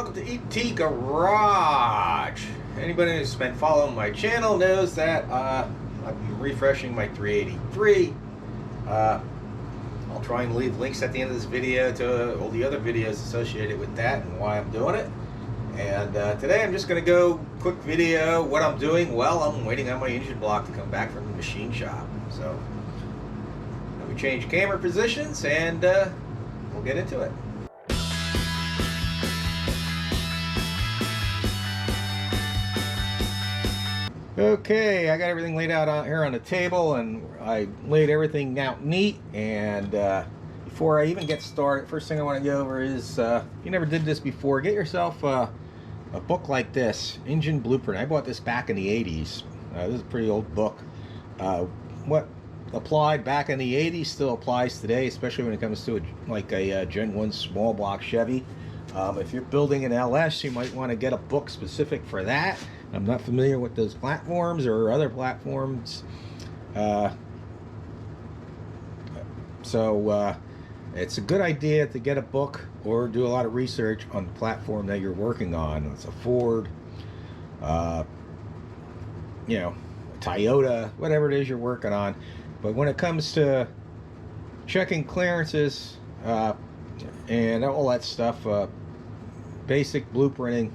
welcome to ET Garage. Anybody who's been following my channel knows that I've been refreshing my 383. I'll try and leave links at the end of this video to all the other videos associated with that and why I'm doing it. And today I'm just going to go quick video what I'm doing while I'm waiting on my engine block to come back from the machine shop. So let me change camera positions and we'll get into it. Okay, I got everything laid out on here on the table, and I laid everything out neat. And before I even get started, first thing I want to go over is, if you never did this before, get yourself a book like this, Engine Blueprint. I bought this back in the 80s. This is a pretty old book. What applied back in the 80s still applies today, especially when it comes to a Gen 1 small block Chevy. If you're building an LS, you might want to get a book specific for that. I'm not familiar with those platforms or other platforms. So it's a good idea to get a book or do a lot of research on the platform that you're working on. It's a Ford, a Toyota, whatever it is you're working on. But when it comes to checking clearances and all that stuff, basic blueprinting,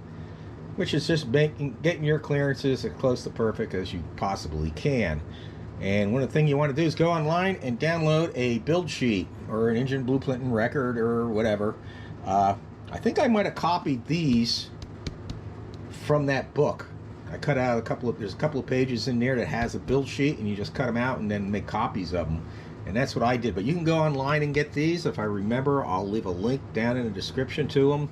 which is just getting your clearances as close to perfect as you possibly can. And one of the things you want to do is go online and download a build sheet or an engine blueprint and record or whatever. I think I might have copied these from that book. I cut out there's a couple of pages in there that has a build sheet, and you just cut them out and then make copies of them. And that's what I did. But you can go online and get these. If I remember, I'll leave a link down in the description to them.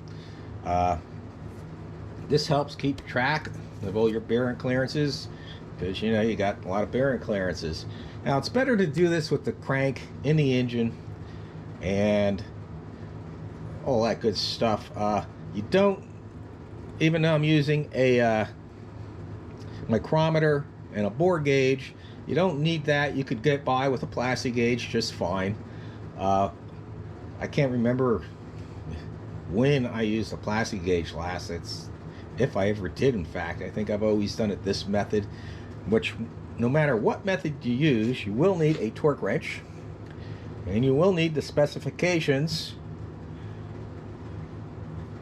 This helps keep track of all your bearing clearances, because you got a lot of bearing clearances. Now it's better to do this with the crank in the engine and all that good stuff. You don't, even though I'm using a micrometer and a bore gauge, you don't need that. You could get by with a plastic gauge just fine. I can't remember when I used a plastic gauge last. If I ever did, in fact. I think I've always done it this method, which no matter what method you use, you will need a torque wrench, and you will need the specifications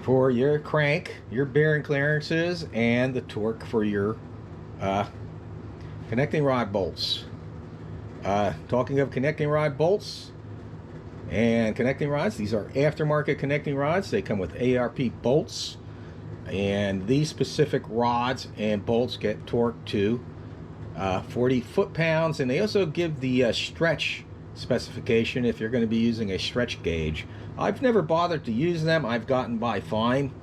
for your crank, your bearing clearances, and the torque for your connecting rod bolts. Talking of connecting rod bolts and connecting rods, these are aftermarket connecting rods. They come with ARP bolts. And these specific rods and bolts get torqued to 40 foot-pounds, and they also give the stretch specification if you're going to be using a stretch gauge. I've never bothered to use them. I've gotten by fine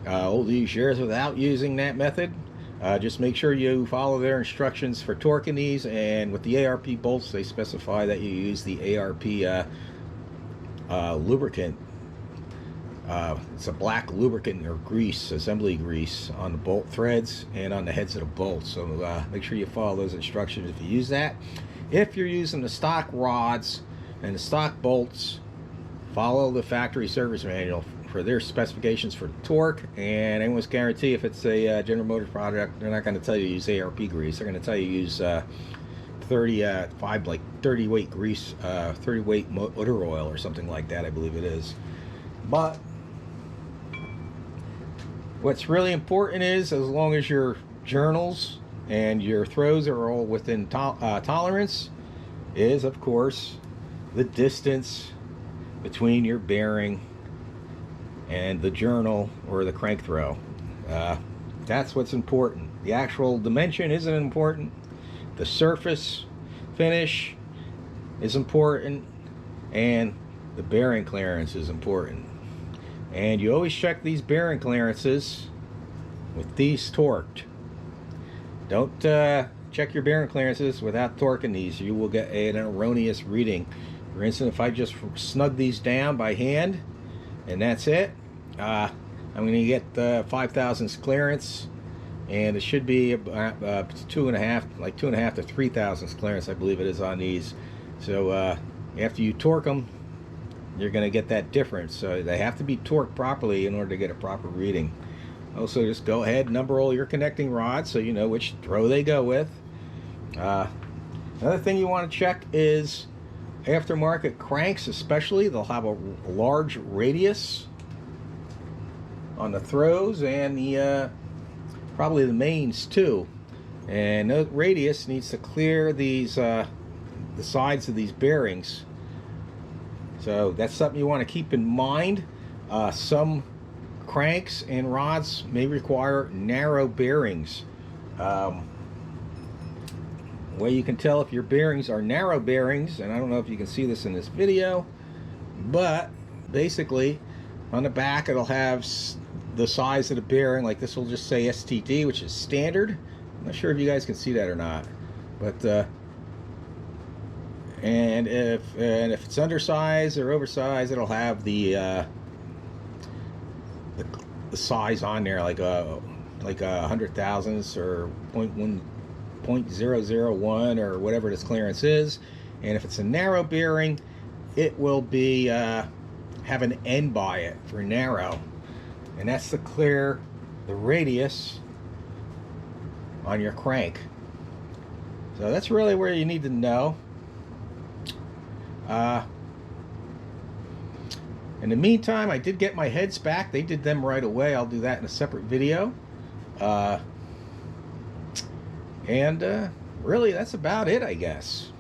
all these years without using that method. Just make sure you follow their instructions for torquing these, and with the ARP bolts they specify that you use the ARP lubricant. It's a black lubricant or grease, assembly grease, on the bolt threads and on the heads of the bolts. So make sure you follow those instructions if you use that. If you're using the stock rods and the stock bolts, follow the factory service manual for their specifications for torque. And I almost guarantee if it's a General Motors product, they're not going to tell you to use ARP grease. They're going to tell you to use 30 weight grease, 30 weight motor oil or something like that, I believe it is. But what's really important is, as long as your journals and your throws are all within tolerance, is of course the distance between your bearing and the journal or the crank throw. That's what's important. The actual dimension isn't important. The surface finish is important, and the bearing clearance is important. And you always check these bearing clearances with these torqued. Don't check your bearing clearances without torquing these. You will get an erroneous reading. For instance, if I just snug these down by hand and that's it, I'm going to get 5,000 clearance, and it should be about 2.5 to 3,000 clearance, I believe it is on these. So after you torque them, you're going to get that difference. So they have to be torqued properly in order to get a proper reading. Also, just go ahead and number all your connecting rods so you know which throw they go with. Another thing you want to check is aftermarket cranks, especially. They'll have a large radius on the throws and the probably the mains too. And the radius needs to clear these the sides of these bearings. So that's something you want to keep in mind. Some cranks and rods may require narrow bearings. Way you can tell if your bearings are narrow bearings, and I don't know if you can see this in this video, but basically on the back it'll have the size of the bearing. Like this will just say STD, which is standard. I'm not sure if you guys can see that or not, but and if it's undersized or oversized, it'll have the size on there, like a 100 thousandths or 0.001 or whatever this clearance is. And if it's a narrow bearing, it will be have an N by it for narrow, and that's to clear the radius on your crank. So that's really where you need to know. In the meantime, I did get my heads back. They did them right away. I'll do that in a separate video. Really, that's about it, I guess.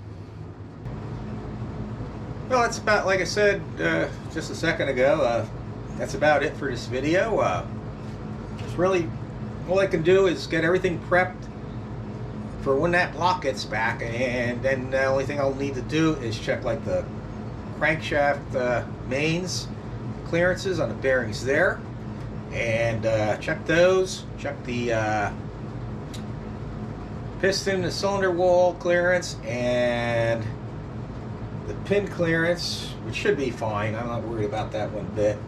Well, that's about, like I said just a second ago, that's about it for this video. It's really, all I can do is get everything prepped for when that block gets back, and then the only thing I'll need to do is check like the crankshaft mains clearances on the bearings there, and check those, check the piston, the cylinder wall clearance, and the pin clearance, which should be fine. I'm not worried about that one bit.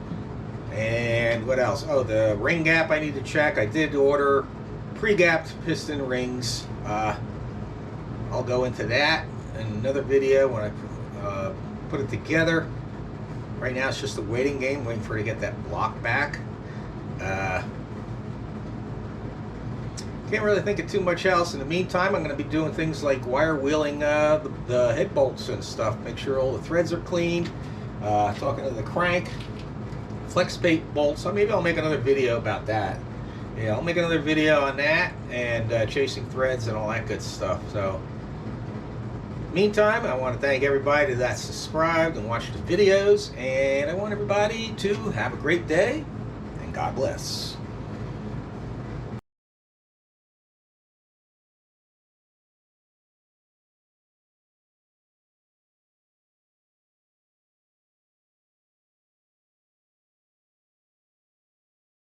And what else? Oh, the ring gap I need to check. I did order pre-gapped piston rings. I'll go into that in another video when I put it together. Right now it's just a waiting game, waiting for it to get that block back. Can't really think of too much else. In the meantime, I'm going to be doing things like wire wheeling the head bolts and stuff. Make sure all the threads are cleaned. Talking to the crank, flex bait bolts. So maybe I'll make another video about that. Yeah, I'll make another video on that and chasing threads and all that good stuff. So, meantime, I want to thank everybody that's subscribed and watched the videos, and I want everybody to have a great day, and God bless.